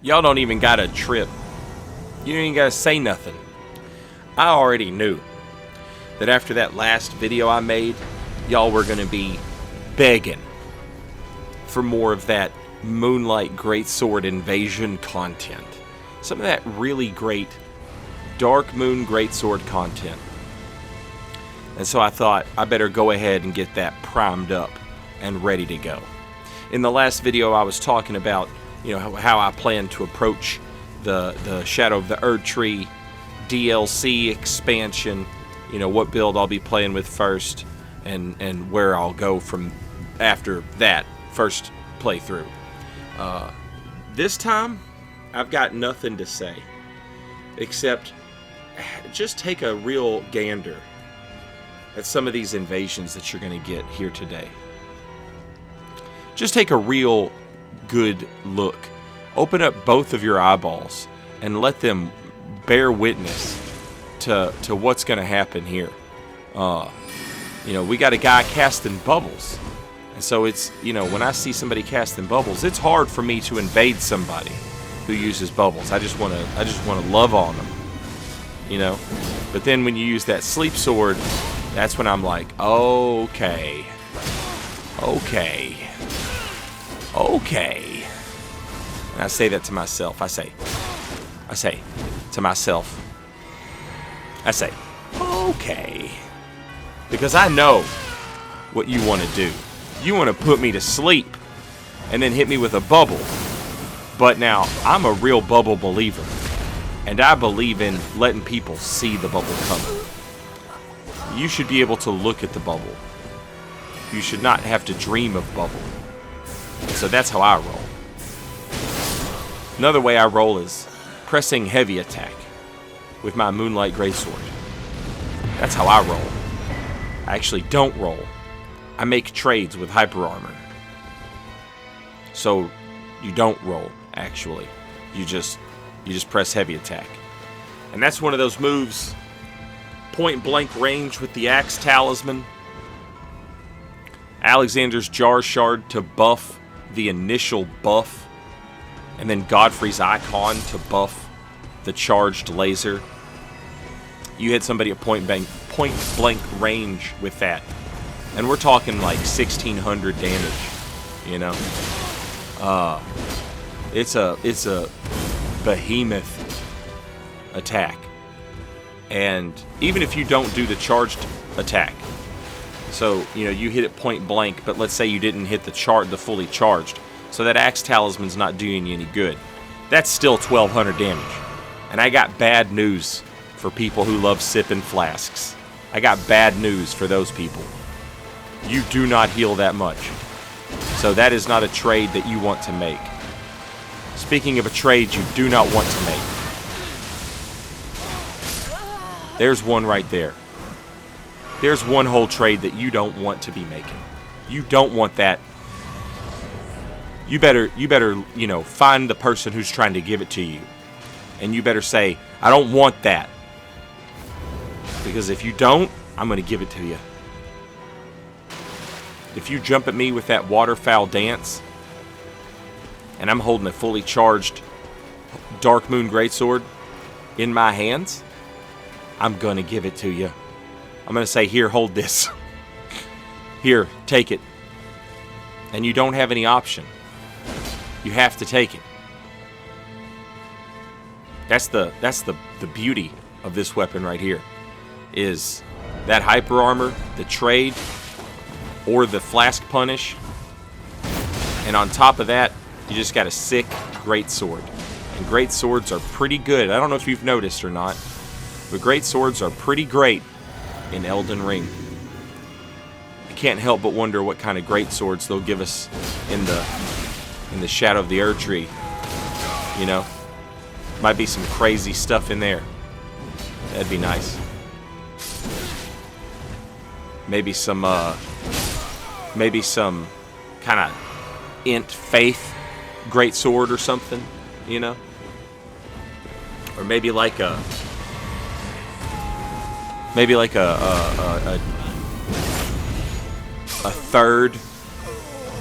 Y'all don't even gotta trip. You don't even gotta say nothing. I already knew that after that last video I made, y'all were gonna be begging for more of that Moonlight Greatsword Invasion content. Some of that really great Dark Moon Greatsword content. And so I thought I better go ahead and get that primed up and ready to go. In the last video I was talking about, how I plan to approach the Shadow of the Erdtree DLC expansion, what build I'll be playing with first and where I'll go from after that first playthrough. This time I've got nothing to say except just take a real gander at some of these invasions that you're going to get here today. Just take a real good look. Open up both of your eyeballs and let them bear witness to what's going to happen here. We got a guy casting bubbles. And so it's, when I see somebody casting bubbles, it's hard for me to invade somebody who uses bubbles. I just want to love on them. But then when you use that sleep sword, that's when I'm like, okay. And I say that to myself. I say to myself, okay. Because I know what you want to do. You want to put me to sleep and then hit me with a bubble. But now, I'm a real bubble believer. And I believe in letting people see the bubble coming. You should be able to look at the bubble. You should not have to dream of bubble. So that's how I roll. Another way I roll is pressing heavy attack with my Moonlight Greatsword. That's how I roll. I actually don't roll. I make trades with hyper armor. So you don't roll, actually. You just press heavy attack. And that's one of those moves, point blank range with the Axe Talisman. Alexander's Jar Shard to buff the initial buff. And then Godfrey's Icon to buff the charged laser. You hit somebody at point blank range with that. And we're talking like 1600 damage, It's a behemoth attack. And even if you don't do the charged attack, so, you hit it point blank, but let's say you didn't hit the fully charged, so that Axe Talisman's not doing you any good. That's still 1200 damage. And I got bad news for people who love sipping flasks. I got bad news for those people. You do not heal that much. So that is not a trade that you want to make. Speaking of a trade you do not want to make. There's one right there. There's one whole trade that you don't want to be making. You don't want that. You better, find the person who's trying to give it to you. And you better say, I don't want that. Because if you don't, I'm going to give it to you. If you jump at me with that waterfowl dance, and I'm holding a fully charged Dark Moon Greatsword in my hands, I'm going to give it to you. I'm going to say, here, hold this. Here, take it. And you don't have any option. You have to take it. That's the beauty of this weapon right here. Is that hyper armor, the trade, or the flask punish. And on top of that, you just got a sick greatsword. And great swords are pretty good. I don't know if you've noticed or not, but great swords are pretty great in Elden Ring. I can't help but wonder what kind of great swords they'll give us in the Shadow of the Erdtree. Might be some crazy stuff in there. That'd be nice. Maybe some kind of int faith great sword or something, or maybe like a third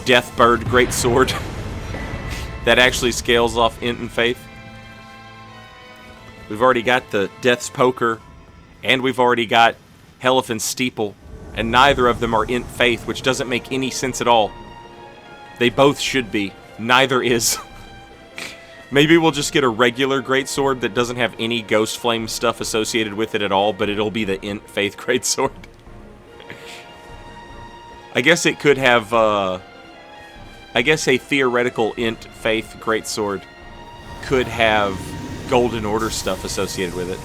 Deathbird great sword. that actually scales off int and faith. We've already got the Death's Poker, and we've already got Heliphan's Steeple, and neither of them are int faith, which doesn't make any sense at all. They both should be. Neither is. Maybe we'll just get a regular greatsword that doesn't have any Ghost Flame stuff associated with it at all, but it'll be the int faith greatsword. I guess it could have, I guess a theoretical int faith greatsword could have Golden Order stuff associated with it.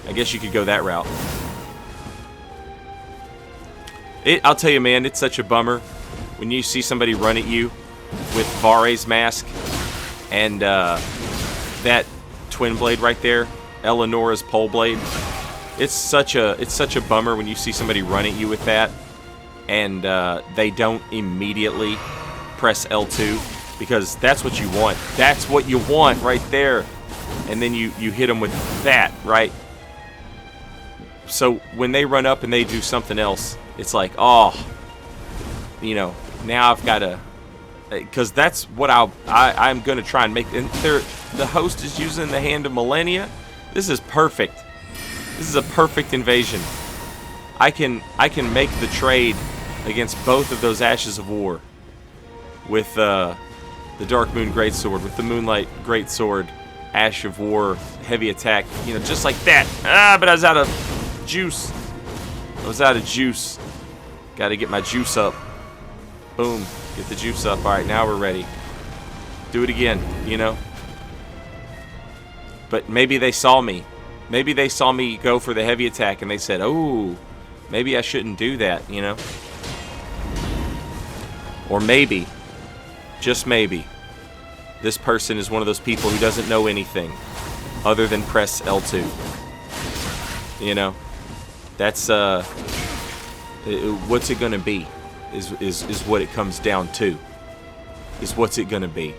I guess you could go that route. I'll tell you, man, it's such a bummer when you see somebody run at you with Vare's mask and that twin blade right there, Eleonora's pole blade. It's such a bummer when you see somebody run at you with that and they don't immediately press L2, because that's what you want. That's what you want right there. And then you hit them with that, right? So when they run up and they do something else, it's like, oh, you know, now I've got to, because that's what I'm going to try and make. And the host is using the Hand of Millennia. This is perfect. This is a perfect invasion. I can make the trade against both of those Ashes of War with the Dark Moon Greatsword, with the Moonlight Greatsword, Ash of War, heavy attack, you know, just like that. But I was out of juice. Got to get my juice up. Boom. Get the juice up. All right, now we're ready. Do it again, you know. But maybe they saw me. Maybe they saw me go for the heavy attack and they said, oh, maybe I shouldn't do that, you know. Or maybe, just maybe, this person is one of those people who doesn't know anything other than press L2. You know, that's what's it gonna be? Is what it comes down to. Is what's it gonna be?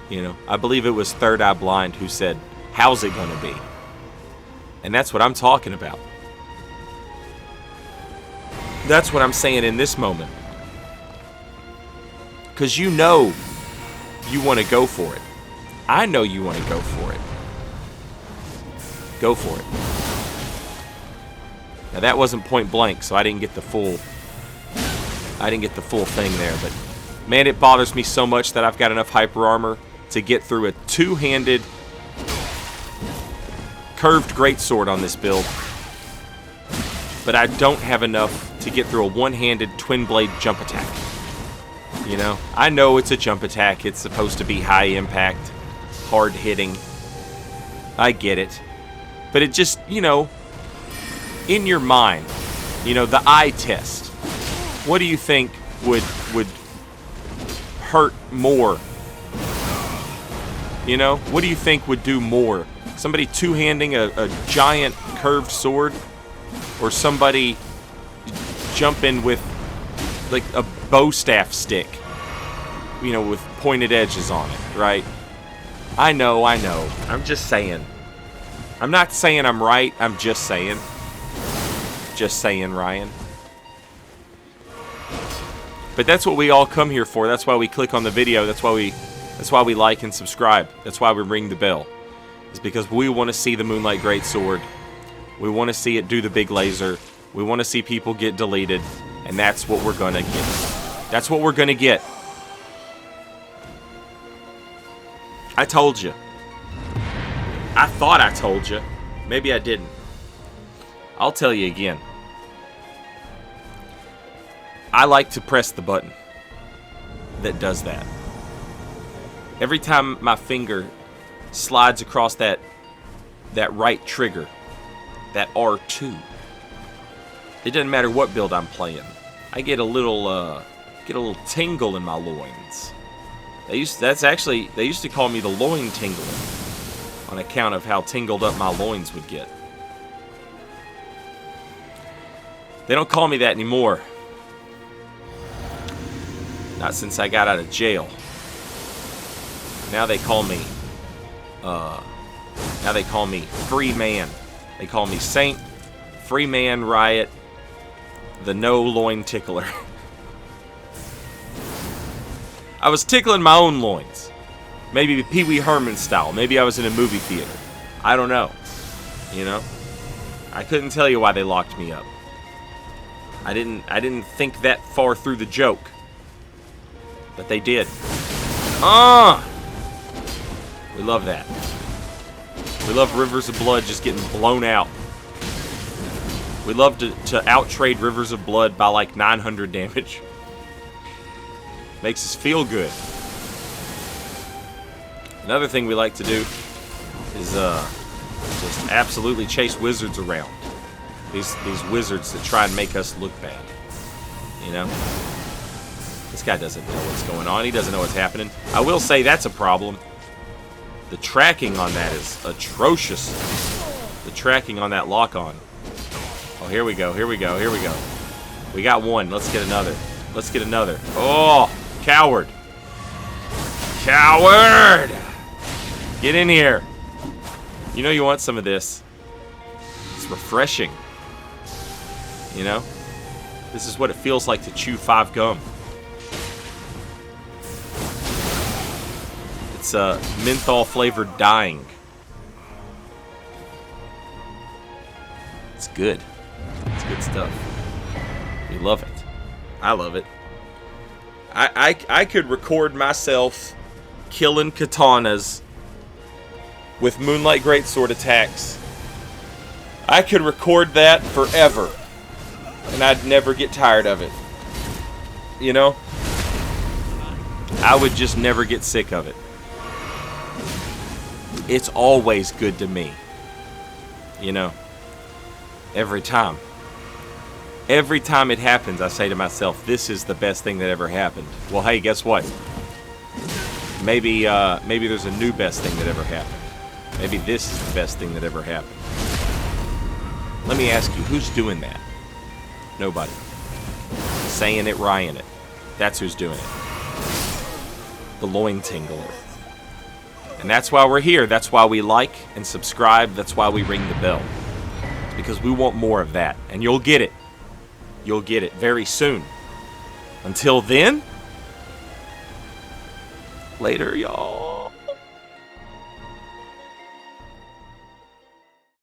You know, I believe it was Third Eye Blind who said, "How's it gonna be?" And that's what I'm talking about. That's what I'm saying in this moment. Because you know you want to go for it. I know you want to go for it. Go for it. Now that wasn't point blank, so I didn't get the full thing there, but man, it bothers me so much that I've got enough hyper armor to get through a two-handed curved greatsword on this build. But I don't have enough to get through a one-handed twin blade jump attack. You know, I know it's a jump attack. It's supposed to be high impact, hard hitting. I get it. But it just, you know, in your mind, you know, the eye test. What do you think would hurt more? You know, what do you think would do more? Somebody two-handing a giant curved sword, or somebody jumping with like a bow staff stick, you know, with pointed edges on it, right? I know. I'm just saying. I'm not saying I'm right. I'm just saying. Just saying, Ryan. But that's what we all come here for. That's why we click on the video. That's why we like and subscribe. That's why we ring the bell. It's because we want to see the Moonlight Greatsword. We want to see it do the big laser. We want to see people get deleted. And that's what we're going to get. That's what we're going to get. I told you. I thought I told you. Maybe I didn't. I'll tell you again. I like to press the button that does that. Every time my finger slides across that right trigger, that R2, it doesn't matter what build I'm playing. I get a little tingle in my loins. They used to call me the loin tingler on account of how tingled up my loins would get. They don't call me that anymore. Not since I got out of jail. Now they call me free man. They call me Saint, free man, Riot, the no loin tickler. I was tickling my own loins. Maybe Pee Wee Herman style. Maybe I was in a movie theater. I don't know. You know? I couldn't tell you why they locked me up. I didn't think that far through the joke. But they did. We love that. We love Rivers of Blood just getting blown out. We love to outtrade Rivers of Blood by like 900 damage. Makes us feel good. Another thing we like to do is just absolutely chase wizards around. These wizards that try and make us look bad. You know? This guy doesn't know what's going on. He doesn't know what's happening. I will say that's a problem. The tracking on that is atrocious. The tracking on that lock-on. Oh, here we go. Here we go. Here we go. We got one. Let's get another. Let's get another. Oh, coward. Coward! Get in here. You know you want some of this. It's refreshing. You know? This is what it feels like to chew 5 gum. It's menthol-flavored dying. It's good. It's good stuff. We love it. I love it. I could record myself killing katanas with Moonlight Greatsword attacks. I could record that forever, and I'd never get tired of it. You know? I would just never get sick of it. It's always good to me. You know? Every time. Every time it happens, I say to myself, this is the best thing that ever happened. Well, hey, guess what? Maybe there's a new best thing that ever happened. Maybe this is the best thing that ever happened. Let me ask you, who's doing that? Nobody. Saying it, Ryan it. That's who's doing it. The loin tingler. And that's why we're here. That's why we like and subscribe. That's why we ring the bell. It's because we want more of that. And you'll get it. You'll get it very soon. Until then, later, y'all.